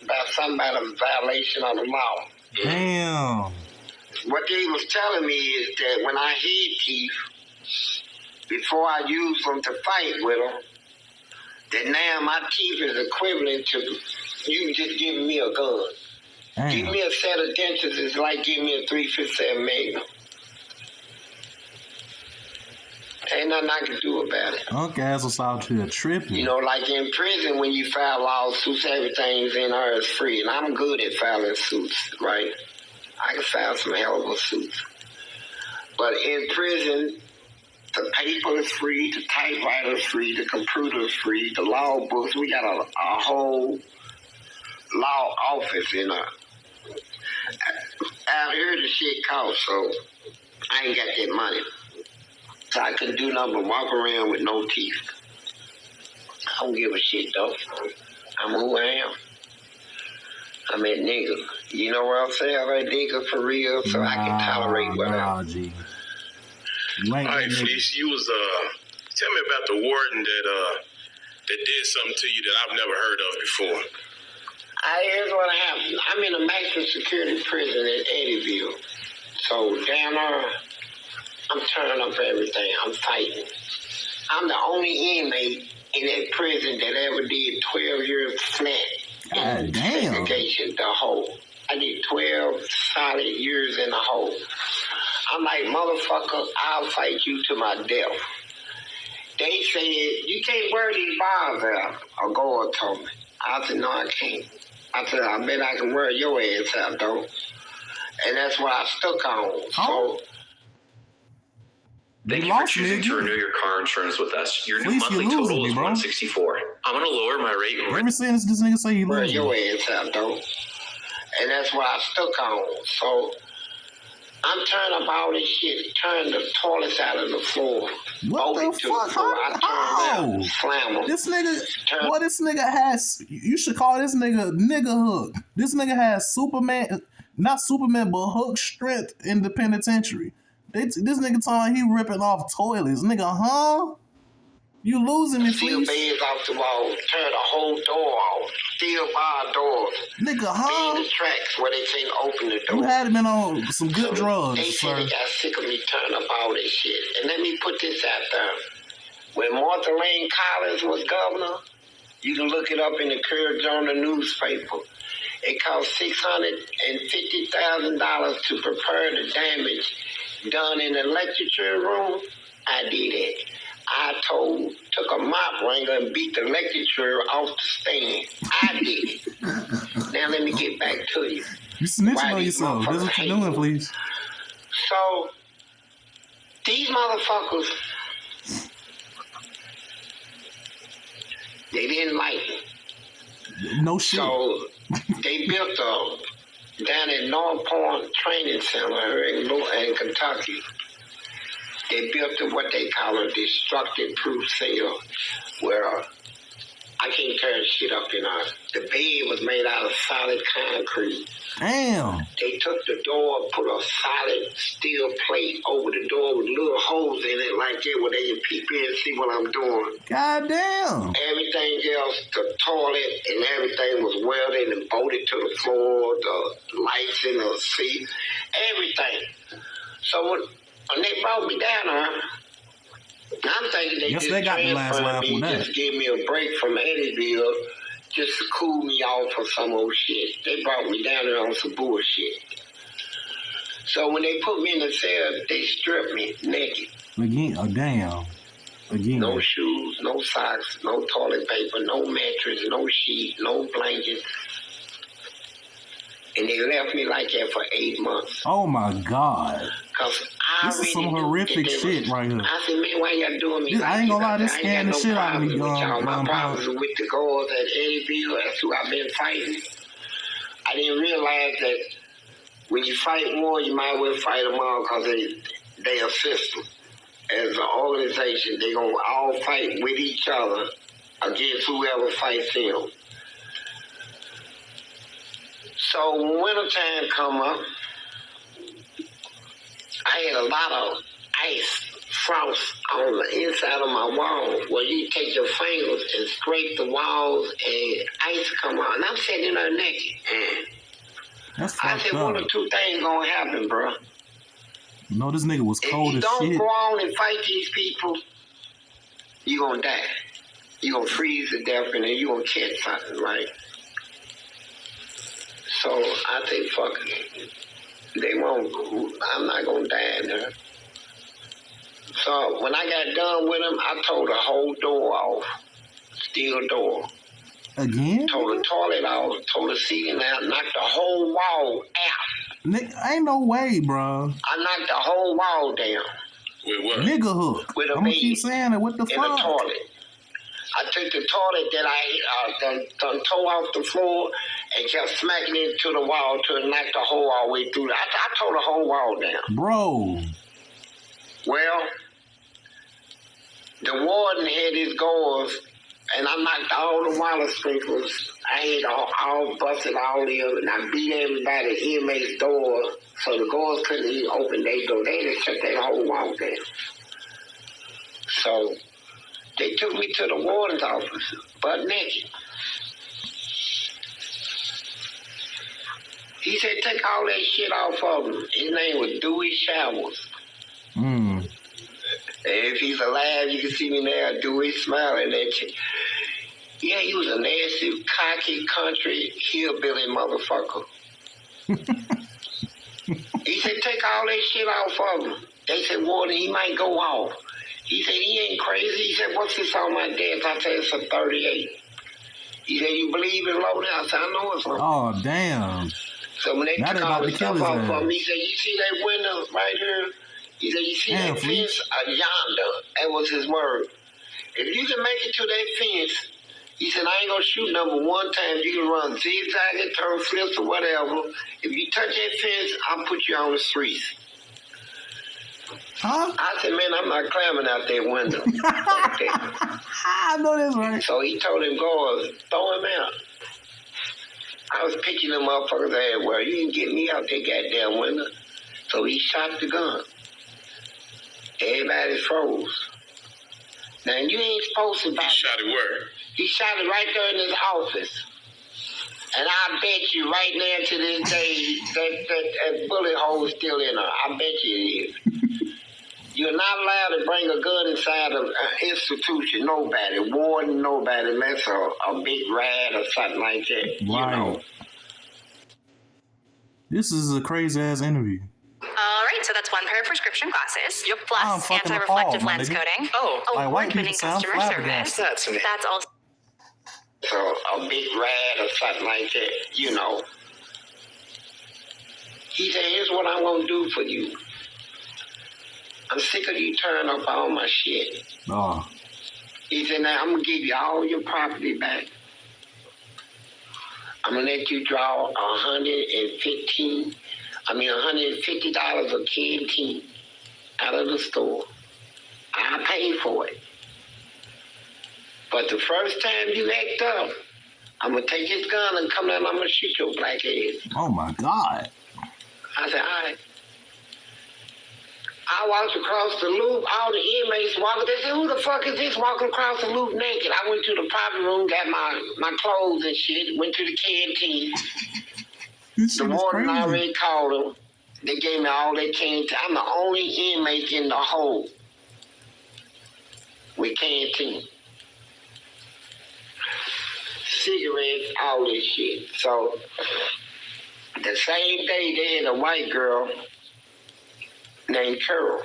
About something about a violation of the law. Damn. What they was telling me is that when I had teeth, before I use them to fight with them, that now my teeth is equivalent to you just giving me a gun. Damn. Give me a set of dentures is like giving me a 357 Magnum. Ain't nothing I can do about it. Okay, that's what's out here tripping. You know, like in prison when you file lawsuits, everything's in there is free. And I'm good at filing suits, right? I can file some hell of a suits. But in prison, the paper is free, the typewriter is free, the computer is free, the law books. We got a whole law office in there. Out here the shit costs, so I ain't got that money. So I couldn't do nothing but walk around with no teeth. I don't give a shit though. I'm who I am. I'm that nigga. You know what I'm saying? I'm that nigga for real, so I can tolerate whatever. G. All right, Fleece, you was tell me about the warden that did something to you that I've never heard of before. Here's what happened. I'm in a maximum security prison in Eddyville. So down there, I'm turning up everything. I'm fighting. I'm the only inmate in that prison that ever did 12 years flat in segregation, the hole. I did 12 solid years in the hole. I'm like, motherfucker, I'll fight you to my death. They said, you can't wear these bars out. A guard told me. I said, no, I can't. I said, I bet I can wear your ass out, though. And that's what I stuck on. So, thank you for choosing to renew your car insurance with us. Your new monthly total is $164. I'm going to lower my rate. Ever since this nigga say he wear loves your me. ass out, though. And that's what I stuck on. So, I'm turning up all this shit, turning the toilets out of the floor. What the fuck? How? Slam them. This nigga has, you should call this nigga Hook. This nigga has Superman, not Superman, but Hook strength in the penitentiary. This nigga talking he ripping off toilets. Nigga, huh? You losing me, Steal Fleece. beds off the wall, turn the whole door off, steal bar doors. Nigga, huh? Be in the tracks where they can't open the door. You had been on some good drugs, they sir. said they got sick of me turning up all this shit. And let me put this out there. When Martha Lane Collins was governor, you can look it up in the Courier Journal newspaper. It cost $650,000 to prepare the damage done in the lecture room. I did it. I took a mop wringer and beat the lecturer off the stand. I did it. Now let me get back to you. You snitching on yourself. That's what you're doing, please. So, these motherfuckers, they didn't like it. No shit. So, they built down at North Point Training Center in Kentucky. They built what they call a destructive-proof cell, where I can't tear shit up in there. The bed was made out of solid concrete. Damn. They took the door, put a solid steel plate over the door with little holes in it like that where they can peep in and see what I'm doing. God damn. Everything else, the toilet and everything was welded and bolted to the floor, the lights in the seat, everything. So when they brought me down there, I'm thinking they just transferred me, just gave me a break from Eddyville, just to cool me off for some old shit. They brought me down there on some bullshit. So when they put me in the cell, they stripped me naked. Again, damn. Again. No shoes, no socks, no toilet paper, no mattress, no sheet, no blanket. And they left me like that for 8 months. Oh my God. This is some horrific shit right here. I said, man, why y'all doing me like I ain't gonna lie, this I scaring the shit out of me. My problems are with the guards at Eddyville. That's who I've been fighting. I didn't realize that when you fight one, you might well fight them all because they assist them. as an organization, they're going to all fight with each other against whoever fights them. So when wintertime come up, I had a lot of ice, frost on the inside of my wall where you take your fingers and scrape the walls and ice come out. And I'm sitting there naked. That's I said, one or two things gonna happen, bro. No, this nigga was cold as shit. If you don't go on and fight these people, you gonna die. You gonna freeze to death and then you gonna catch something, right? So I say, fuck it. They won't. I'm not gonna die in there. So when I got done with them, I tore the whole door off. Steel door. Again? Tore the toilet off, tore the ceiling out, knocked the whole wall out. Nick, ain't no way, bro. I knocked the whole wall down. With what? Nigga hook. With a I'm gonna keep saying it. What the in fuck? the toilet. I took the toilet that I done tore off the floor and kept smacking it to the wall till it knocked the hole all the way through. I tore the whole wall down. Bro. Well, the warden had his goals, and I knocked all the water sprinklers. I had all busted all of them, and I beat everybody inmates' door so the guards couldn't even open their door. They had to shut that whole wall down. So they took me to the warden's office, butt naked. He said, take all that shit off of him. His name was Dewey Showers. If he's alive, you can see me now, Dewey smiling at you. Yeah, he was a nasty, cocky, country, hillbilly motherfucker. He said, take all that shit off of him. They said, warden, he might go off. He said, he ain't crazy. He said, what's this on my desk? I said, it's a 38. He said, you believe in low down? I said, I know it's low. Oh, damn. So when they took all the stuff off of him, he said, you see that window right here? He said, you see that fence yonder? That was his word. If you can make it to that fence, he said, I ain't going to shoot number one time. You can run zigzagging, turn flips or whatever. If you touch that fence, I'll put you on the streets. Huh? I said, man, I'm not climbing out that window. I know that's right. So he told him, go throw him out. I was picking them motherfuckers everywhere. You can get me out that goddamn window. So he shot the gun. Everybody froze. Now, you ain't supposed to... He shot it where? He shot it right there in his office. And I bet you right now to this day, that bullet hole is still in her. I bet you it is. You're not allowed to bring a gun inside of an institution. Nobody. Warden, nobody. Unless a big rat or something like that. Right. You know. This is a crazy-ass interview. All right, so that's one pair of prescription glasses. I'm Plus fucking anti-reflective appalled, lens my nigga. coating. Like, white people award-winning sound customer service. flabbergasted. That's me. That's also... So a big rat or something like that, you know. He said, here's what I'm going to do for you. I'm sick of you tearing up all my shit. Oh. He said, now I'm going to give you all your property back. I'm going to let you draw $150 a canteen out of the store. I pay for it. But the first time you act up, I'm going to take his gun and come down and I'm going to shoot your black ass. Oh, my God. I said, all right. I walked across the loop, all the inmates walking. They said, who the fuck is this walking across the loop naked? I went to the property room, got my clothes and shit, went to the canteen. The warden already called them. They gave me all their canteen. I'm the only inmate in the hole with canteen. Cigarettes, all this shit. So, the same day they had a white girl named Carol.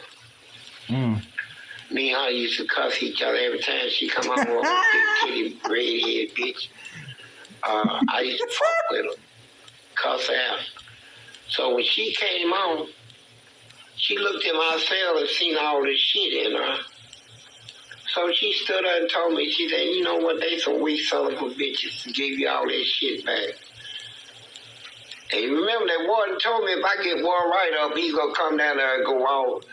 Me and her used to cuss each other every time she come on with a big titty, redhead bitch. I used to fuck with her, cuss her out. So when she came on, she looked at my cell and seen all this shit in her. So she stood up and told me, she said, you know what, they some weak son of a bitches to give you all that shit back. And remember that warden told me if I get one write-up, he's going to come down there and go out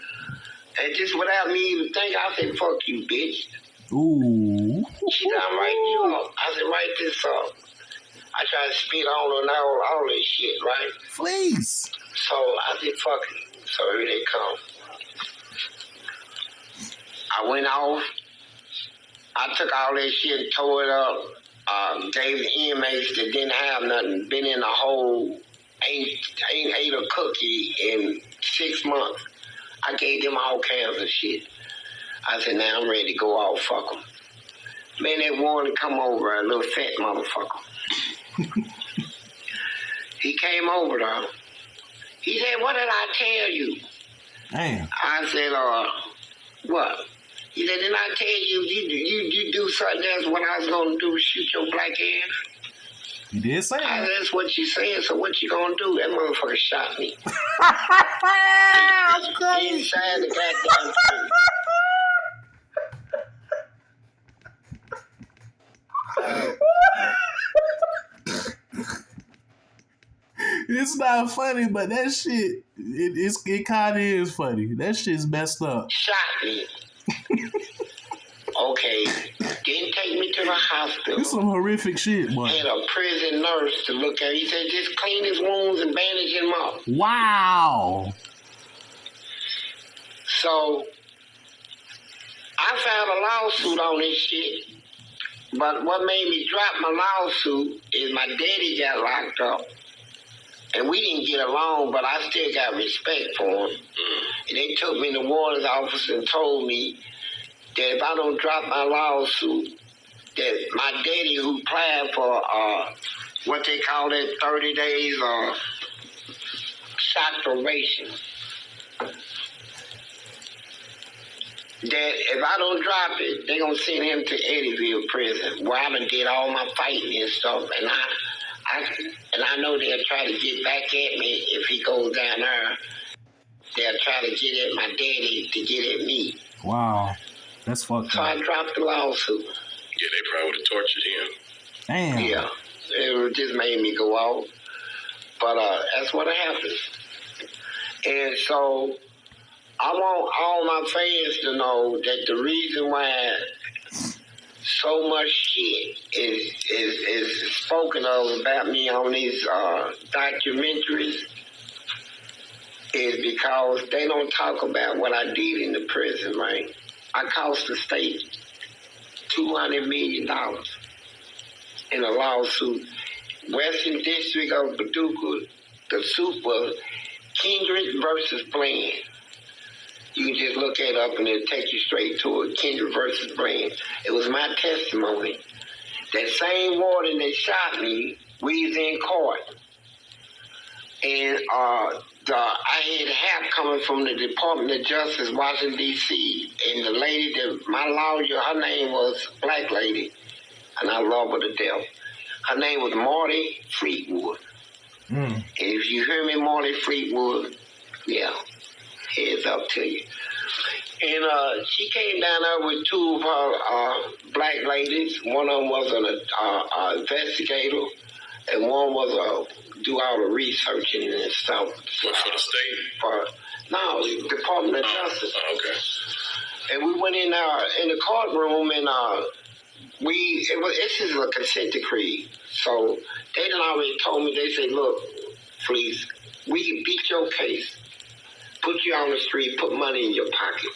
And just without me even thinking, I said, fuck you, bitch. Ooh. She said, I'm writing you up. I said, write this up. I tried to spit on her and all this shit, right? Fleece. So I said, fuck it. So here they come. I went off. I took all that shit and tore it up. Gave the inmates that didn't have nothing, been in a hole, ain't ate a cookie in 6 months. I gave them all kinds of shit. I said, now I'm ready to go out, fuck them. Man, they wanted to come over, a little fat motherfucker. He came over though. He said, what did I tell you? Damn. I said, what? He said, didn't I tell you, you do something else what I was going to do, shoot your black ass? You did say that. That's what you said, so what you going to do? That motherfucker shot me. Inside the goddamn thing. It's not funny, but that shit, it kind of is funny. That shit's messed up. Shot me. Okay, didn't take me to the hospital. It's some horrific shit, boy. Had a prison nurse to look at. He said, just clean his wounds and bandage him up. Wow. So, I filed a lawsuit on this shit. But what made me drop my lawsuit is my daddy got locked up. And we didn't get along, but I still got respect for him. And they took me to the warden's office and told me that if I don't drop my lawsuit, that my daddy who applied for what they call it, 30 days shock probation, that if I don't drop it, they're going to send him to Eddyville prison, where I done did all my fighting and stuff. And I know they'll try to get back at me if he goes down there. They'll try to get at my daddy to get at me. Wow. That's fucked up. So I dropped the lawsuit. Yeah, they probably would have tortured him. Damn. Yeah. It just made me go out. But that's what happened. And so I want all my fans to know that the reason why so much shit is spoken of about me on these documentaries is because they don't talk about what I did in the prison, right? I cost the state $200 million in a lawsuit. Western District of Paducah, the suit was Kendrick versus Bland. You can just look it up and it'll take you straight to it. Kendrick versus Bland. It was my testimony. That same warden that shot me, we was in court. And I had help coming from the Department of Justice, Washington, D.C. And the lady, my lawyer, her name was Black Lady. And I love her to death. Her name was Marty Fleetwood. And if you hear me, Marty Fleetwood, yeah, heads up to you. And she came down there with two of her black ladies. One of them was an investigator, and one was do all the researching and stuff. For the state? No, Department of Justice. Okay. And we went in the courtroom, and this is a consent decree. So they done already told me, they said, look, Fleece, we can beat your case, put you on the street, put money in your pocket.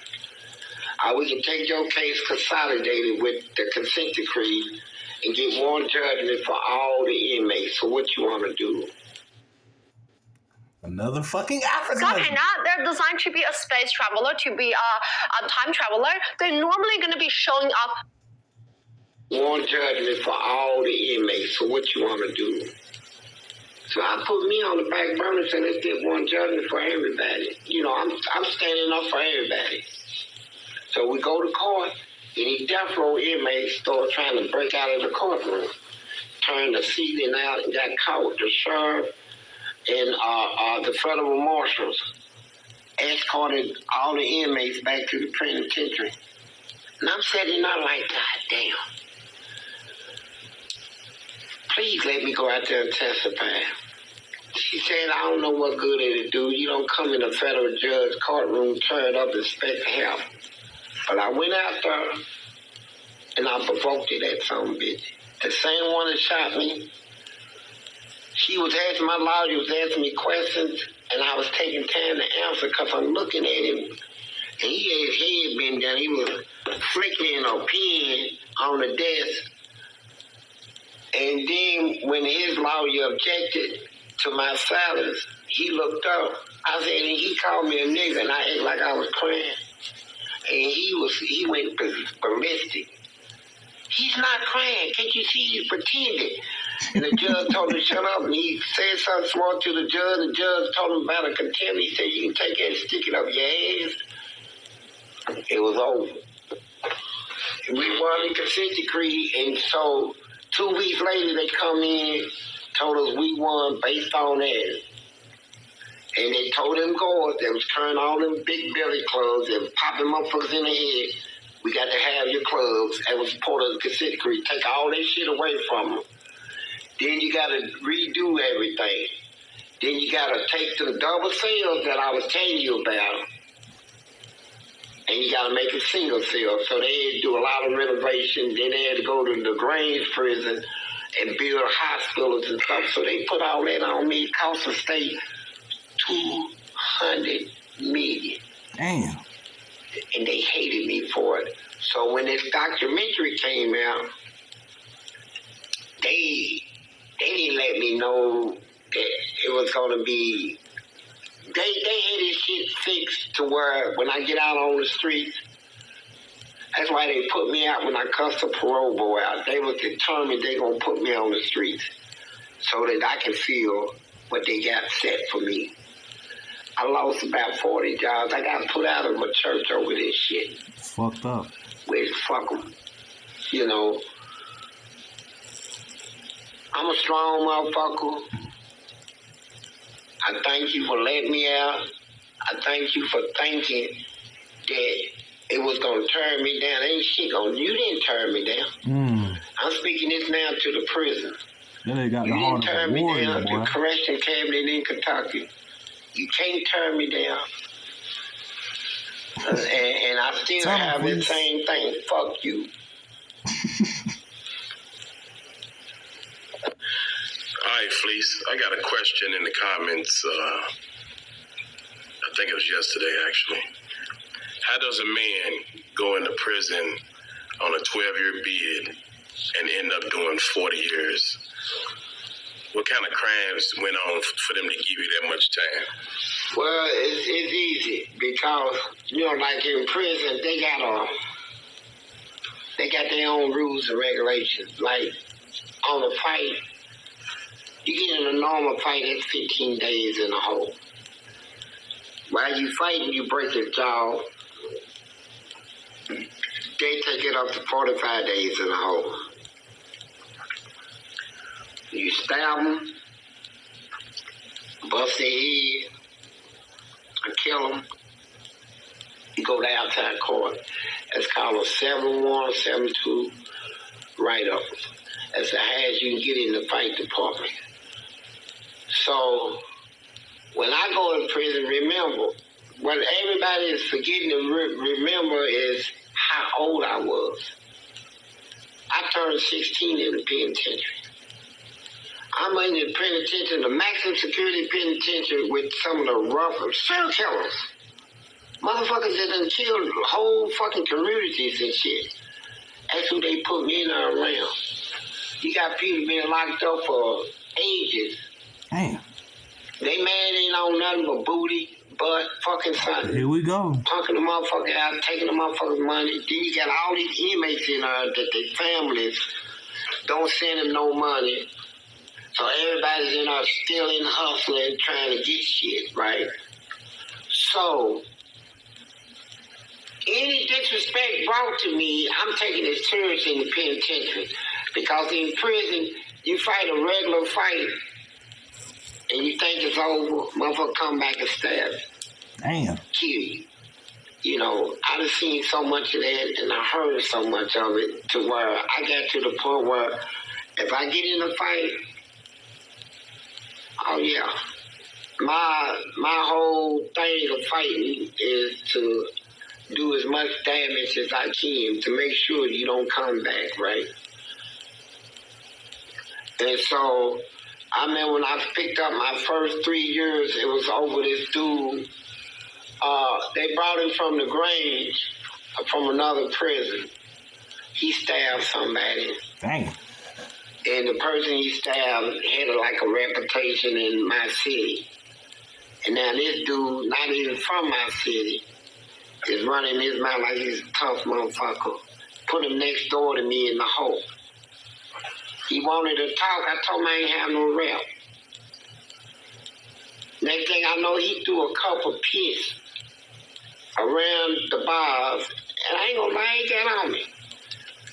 We can take your case consolidated with the consent decree and get one judgment for all the inmates. So what you want to do? Another fucking African. So they're designed to be a space traveler, to be a time traveler. They're normally going to be showing up. One judgment for all the inmates. So what you want to do? So I put me on the back burner and said, let's get one judgment for everybody. You know, I'm standing up for everybody. So we go to court, and these death row inmates start trying to break out of the courtroom. Turned the ceiling out and got caught with the sheriff and the federal marshals. Escorted all the inmates back to the penitentiary. And I'm sitting there like, God damn. Please let me go out there and testify. She said, I don't know what good it'll do. You don't come in a federal judge courtroom, turn up and expect to help. But I went out there and I provoked it at some bitch. The same one that shot me. She was asking, my lawyer was asking me questions, and I was taking time to answer because I'm looking at him. And he had his head bent down. He was flicking a pen on the desk. And then when his lawyer objected to my silence, he looked up. I said, and he called me a nigga, and I acted like I was crying. And he went ballistic. He's not crying. Can't you see he's pretending? And the judge told him to shut up, and he said something smart to the judge. The judge told him about a contempt. He said, you can take that and stick it up your ass. It was over. We won the consent decree, and so 2 weeks later they come in, told us we won based on that. And they told them guards that was carrying all them big belly clubs and popping motherfuckers in the head, we got to have your clubs. That was part of the consent decree. Take all that shit away from them. Then you got to redo everything. Then you got to take the double cells that I was telling you about, and you got to make a single cell. So they had to do a lot of renovation. Then they had to go to the Grange prison and build hospitals and stuff. So they put all that on me. It cost the state $200 million. Damn. And they hated me for it. So when this documentary came out, they didn't let me know that it was going to be. They had this shit fixed to where when I get out on the streets, that's why they put me out when I cussed a parole boy out. They was determined they going to put me on the streets so that I can feel what they got set for me. I lost about 40 jobs. I got put out of a church over this shit. Fucked up. Well, fuck them. You know, I'm a strong motherfucker. I thank you for letting me out. I thank you for thinking that it was going to turn me down. Ain't shit going to, you didn't turn me down. I'm speaking this now to the prison. Then they got you the didn't heart turn of a me warrior, down. boy. The correction cabinet in Kentucky. You can't turn me down. And I still have the same thing. Fuck you. All right, Fleece. I got a question in the comments. I think it was yesterday, actually. How does a man go into prison on a 12-year bid and end up doing 40 years? What kind of crimes went on for them to give you that much time? Well, it's easy because, you know, like in prison, they got their own rules and regulations. Like on a fight, you get in a normal fight, that's 15 days in a hole. While you fighting, you break your jaw. They take it up to 45 days in a hole. You stab them, bust their head, and kill them. You go to outside court. That's called a 7-1, 7-2 write-up. That's the highest you can get in the fight department. So when I go in prison, remember, what everybody is forgetting to remember is how old I was. I turned 16 in the penitentiary. I'm in the penitentiary, the maximum security penitentiary with some of the roughest serial killers. Motherfuckers that done killed whole fucking communities and shit. That's who they put me in there around. You got people being locked up for ages. Damn. They mad ain't on nothing but booty, butt, fucking something. Here we go. Punking the motherfucker out, taking the motherfucker's money. Then you got all these inmates in there that their families don't send them no money. So everybody's in there stealing, hustling, trying to get shit, right? So any disrespect brought to me, I'm taking it serious in the penitentiary. Because in prison, you fight a regular fight, and you think it's over, motherfucker come back and stab you. Damn. Kill you. You know, I done seen so much of that, and I heard so much of it, to where I got to the point where if I get in a fight, Oh yeah. My whole thing of fighting is to do as much damage as I can to make sure you don't come back, right? And so, I remember when I picked up my first 3 years, it was over this dude. They brought him from the Grange, from another prison. He stabbed somebody. Dang. And the person he stabbed had like a reputation in my city. And now this dude, not even from my city, is running his mouth like he's a tough motherfucker. Put him next door to me in the hole. He wanted to talk. I told him I ain't have no rep. Next thing I know, he threw a cup of piss around the bars. And I ain't gonna lie, he got on me.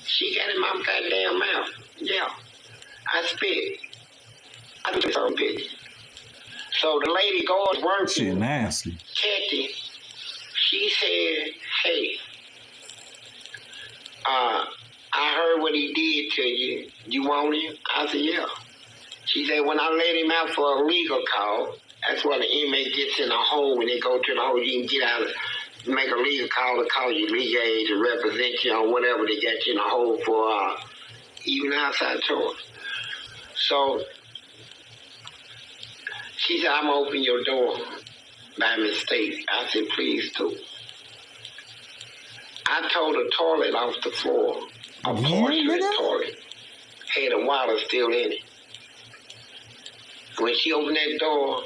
She got in my goddamn mouth. Yeah. I spit. I do something big. So the lady goes working. Shit nasty. Kathy, she said, hey, I heard what he did to you. You want him? I said, yeah. She said, when I let him out for a legal call, that's what an inmate gets in a hole when they go to the hole. You can get out, make a legal call to call you legal aid to represent you on whatever they got you in a hole for, even outside chores. So she said, I'm going to open your door by mistake. I said, please do. I tore the toilet off the floor. A porcelain toilet. Had a wallet still in it. When she opened that door,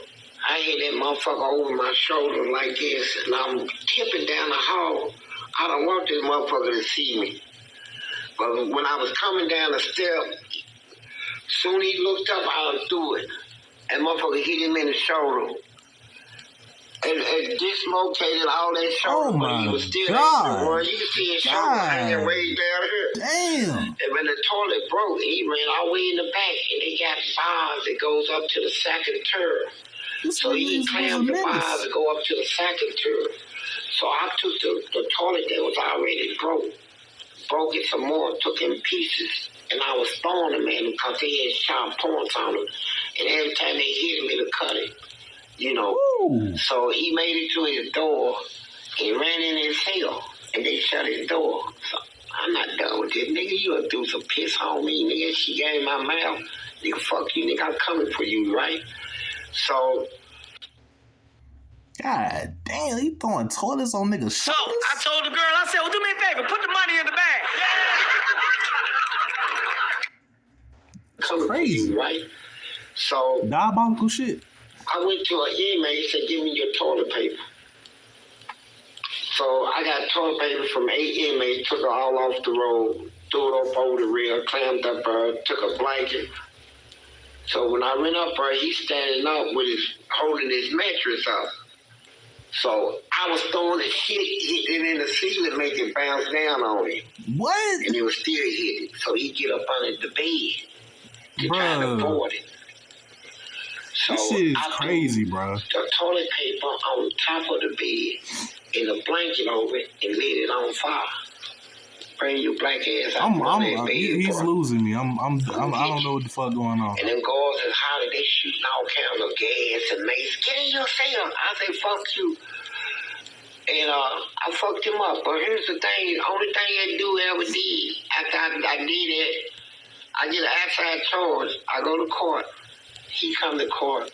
I had that motherfucker over my shoulder like this, and I'm tipping down the hall. I don't want this motherfucker to see me. But when I was coming down the step, soon he looked up, I threw it. And motherfucker hit him in the shoulder. And dislocated all that shoulder, but he was still God. You can see his shoulder hanging way down here. Damn. And when the toilet broke, he ran all the way in the back, and they got bars that goes up to the second turf. So he clammed the bars to go up to the second turf. So I took the toilet that was already broke it some more, took it in pieces, and I was throwing them at him because they had sharp points on them. And every time they hit him, it would cut it. You know, so he made it to his door and ran in his cell, and they shut his door. So I'm not done with this, nigga. You gonna do some piss on me, nigga. She got in my mouth. Nigga, fuck you, nigga. I'm coming for you, right? So, God damn, he throwing toilets on niggas' So shoulders? I told the girl, I said, well, do me a favor, put the money in the bag. coming crazy. for you, right? So, diabolical shit. I went to an inmate, he said, give me your toilet paper. So I got toilet paper from 8 inmates, took it all off the road, threw it up over the rail, clammed up her, took a blanket. So when I went up her, he's standing up with holding his mattress up. So I was throwing the shit, hitting it in the ceiling, making it bounce down on him. What? And it was still hitting. So he get up under the bed to try to avoid it. So this shit is I crazy, bro. The toilet paper on top of the bed and a blanket over it and lit it on fire. Bring your black ass out of that bed. He's losing me. I don't know what the fuck going on. And them guards is hollering, they shooting all kinds of gas and mace. Get in your cell. I say, fuck you. And I fucked him up. But here's the thing, the only thing that dude ever did, after I did it, I get an outside charge. I go to court. He come to court,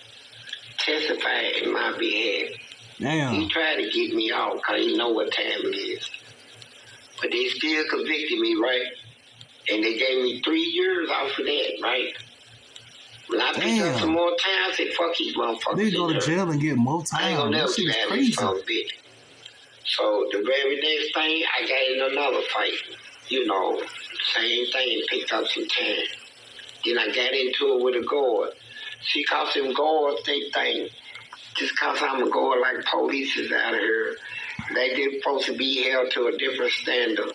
testify in my behalf. Damn. He tried to get me out because he know what time it is. But they still convicted me, right? And they gave me 3 years off of that, right? When I picked up some more time, I said, fuck these motherfuckers. They go to jail and get more time. I ain't gonna never This shit is get out of crazy. this fucking bitch. So the very next thing, I got in another fight. You know, same thing, picked up some time. Then I got into it with a guard. See, cause them guards, they think, just cause I'm a guard like police is out of here, they're supposed to be held to a different standard.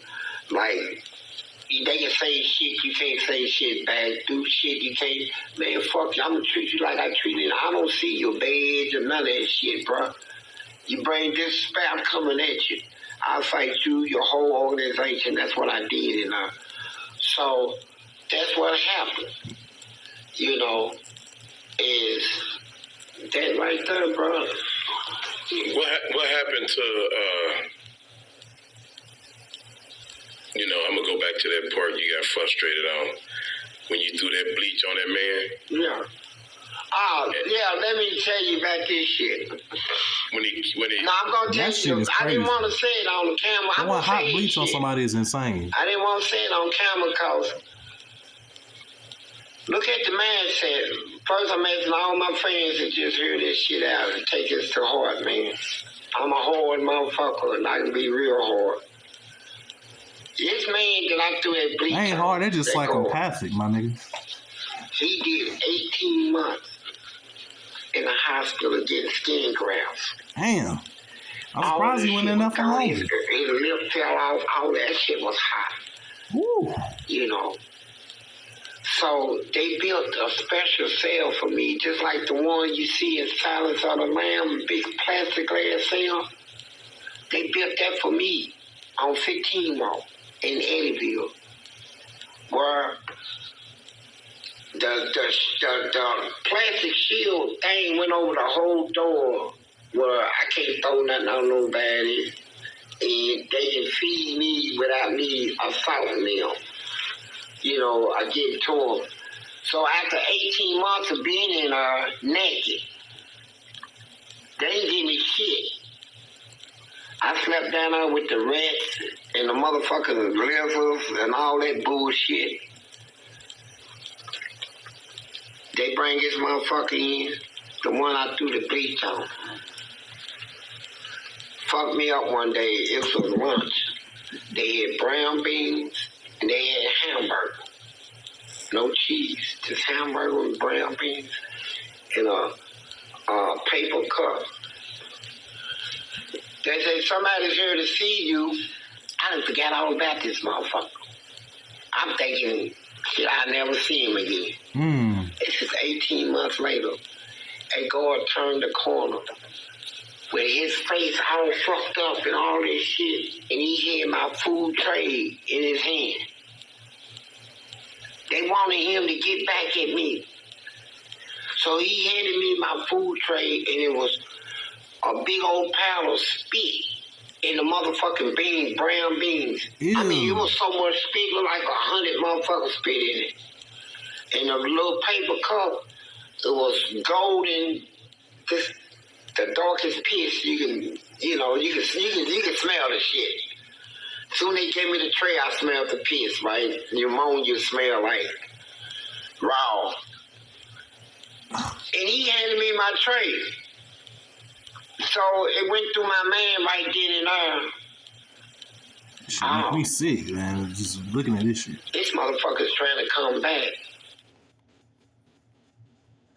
Like, they can say shit, you can't say shit back. Do shit, you can't. Man, fuck you, I'm gonna treat you like I treated. I don't see your badge or none of that shit, bro. You bring disrespect, I'm coming at you. I'll fight you, your whole organization. That's what I did, and so that's what happened. You know, is That right there, bro. What happened to you know, I'm gonna go back to that part you got frustrated on when you threw that bleach on that man. Yeah. Yeah, let me tell you about this shit. When he No, I'm gonna tell you, I didn't want to say it on the camera. I want hot bleach on somebody is insane. I didn't want to say it on camera because look at the man said. First, I'm asking all my friends to just hear this shit out and take this to heart, man. I'm a hard motherfucker and I can be real hard. This man that I threw that bleach I ain't hard, they're just psychopathic, my nigga. He did 18 months in the hospital getting skin grafts. Damn. I'm surprised he went in there for longer. His lip fell off. All that shit was hot. Woo. You know. So they built a special cell for me, just like the one you see in Silence of the Lambs, big plastic glass cell. They built that for me on 15 Wall in Eddyville, where the plastic shield thing went over the whole door where I can't throw nothing on nobody and they can feed me without me assaulting them. You know, I give it to them. So after 18 months of being in naked, they didn't give me shit. I slept down there with the rats and the motherfucking lizards and all that bullshit. They bring this motherfucker in, the one I threw the bleach on. Fucked me up one day. It was lunch. They had brown beans and they had hamburger. No cheese, just hamburger and brown beans in a paper cup. They say, somebody's here to see you. I done forgot all about this motherfucker. I'm thinking, shit, I'll never see him again. This is 18 months later. A guard turned the corner with his face all fucked up and all this shit, and he had my food tray in his hand. They wanted him to get back at me. So he handed me my food tray, and it was a big old pile of spit in the motherfucking beans, brown beans. Ew. I mean, it was so much spit, looked like 100 motherfuckers spit in it. And a little paper cup, it was golden, just the darkest piss you can, you know, you can smell the shit. Soon they gave me the tray, I smelled the piss, right? Pneumonia smell like raw. And he handed me my tray. So it went through my man right then and there. Shit make me sick, man. Just looking at this shit. This motherfucker's trying to come back.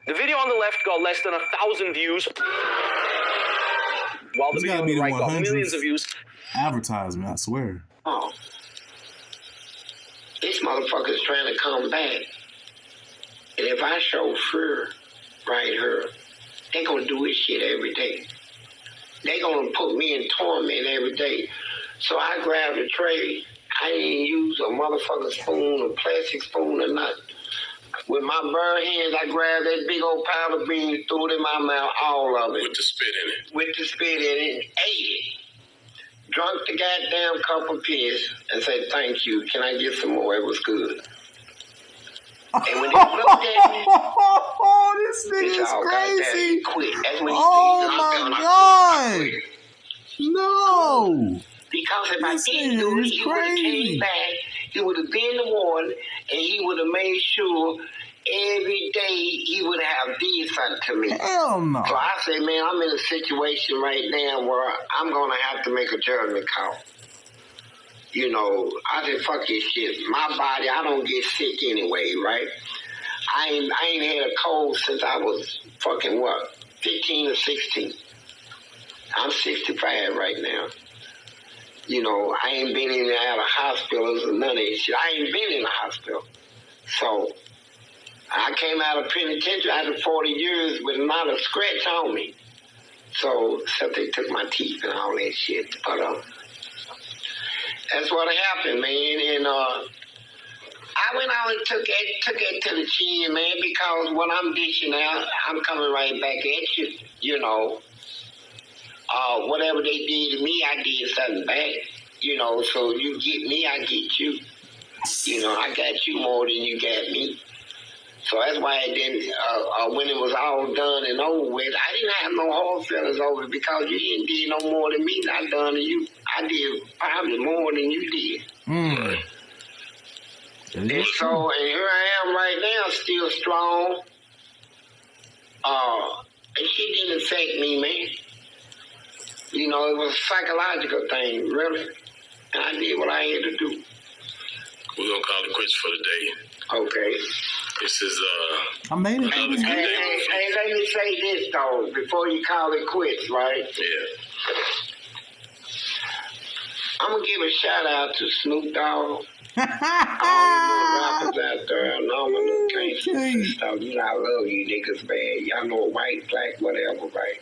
The video on the left got less than 1,000 views, while the video on the right got millions of views. Advertisement, I swear. Oh. This motherfucker's trying to come back. And if I show fear right here, they gonna do this shit every day. They gonna put me in torment every day. So I grabbed a tray. I didn't use a motherfucking spoon, a plastic spoon or nothing. With my bare hands, I grabbed that big old pile of beans, threw it in my mouth, all of it. With the spit in it. With the spit in it, and ate it. Drunk the goddamn cup of piss and said, thank you. Can I get some more? It was good. And when they looked at me, this nigga is crazy. Quit. That's when oh my God. No. Because if I didn't do it, he would have came back, he would have been the one, and he would have made sure every day he would have did something to me. Hell no. So I say, man, I'm in a situation right now where I'm going to have to make a judgment call. You know, I said, fuck this shit. My body, I don't get sick anyway, right? I ain't had a cold since I was fucking, 15 or 16. I'm 65 right now. You know, I ain't been in and out of hospitals or none of that shit. I ain't been in the hospital. So, I came out of penitentiary after 40 years with not a scratch on me. So, except they took my teeth and all that shit. But, that's what happened, man. And, I went out and took it to the chin, man, because what I'm dishing out, I'm coming right back at you, you know. Whatever they did to me, I did something back, you know, so you get me, I get you. You know, I got you more than you got me. So that's why when it was all done and over with, I didn't have no hard feelings over it because you didn't do no more than me, not done to you. I did probably more than you did. Mm. And so, and here I am right now, still strong. And she didn't affect me, man. You know, it was a psychological thing, really. And I did what I had to do. We're going to call it quits for the day. Okay. This is, I made it. Hey, let me say this, though, before you call it quits, right? Yeah. I'm going to give a shout-out to Snoop Dogg. All the rappers out there, and all the little gangsters and stuff. You know, I love you niggas, man. Y'all know white, black, whatever, right?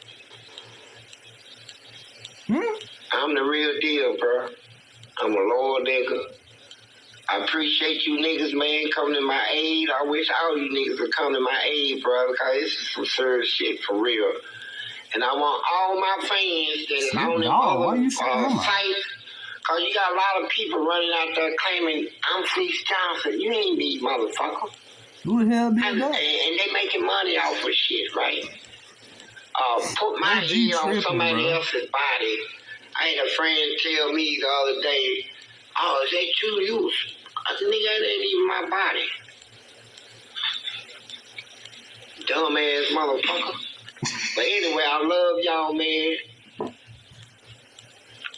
I'm the real deal, bro. I'm a loyal nigga. I appreciate you niggas, man, coming to my aid. I wish all you niggas would come to my aid, bro, because this is some serious shit for real. And I want all my fans that is on the site, because you got a lot of people running out there claiming, I'm Fleece Johnson. You ain't me, motherfucker. Who the hell did that? And they making money off of shit, right? Put my head on somebody else's body. I had a friend tell me the other day, oh, is that you? I said, nigga, that ain't even my body. Dumbass motherfucker. But anyway, I love y'all, man.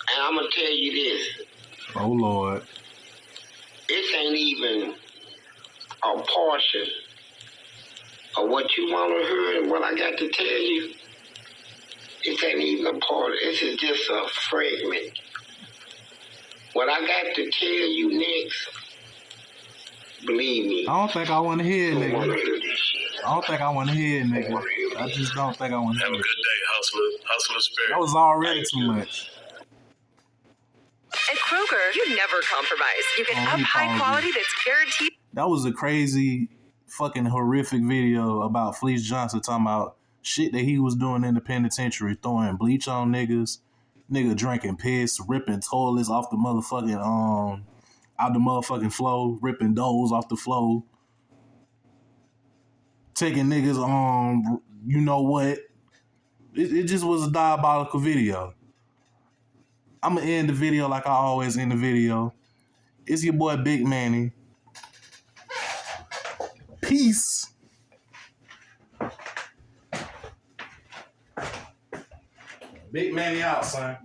And I'm going to tell you this. Oh, Lord. This ain't even a portion of what you want to hear and what I got to tell you. This ain't even a part. This is just a fragment. What I got to tell you next, believe me. I don't think I want to hear it, nigga. I don't think I want to hear it, nigga. I just don't think I want to hear it. Have a good day, hustler spirit. That was already too much. At Kroger, you never compromise. You get up high quality that's guaranteed. That was a crazy, fucking horrific video about Fleece Johnson talking about shit that he was doing in the penitentiary, throwing bleach on niggas, nigga drinking piss, ripping toilets off the motherfucking, out the motherfucking floor, ripping doors off the floor, taking niggas, you know what? It just was a diabolical video. I'm gonna end the video like I always end the video. It's your boy BIGMANNY. Peace. BIGMANNY out, son.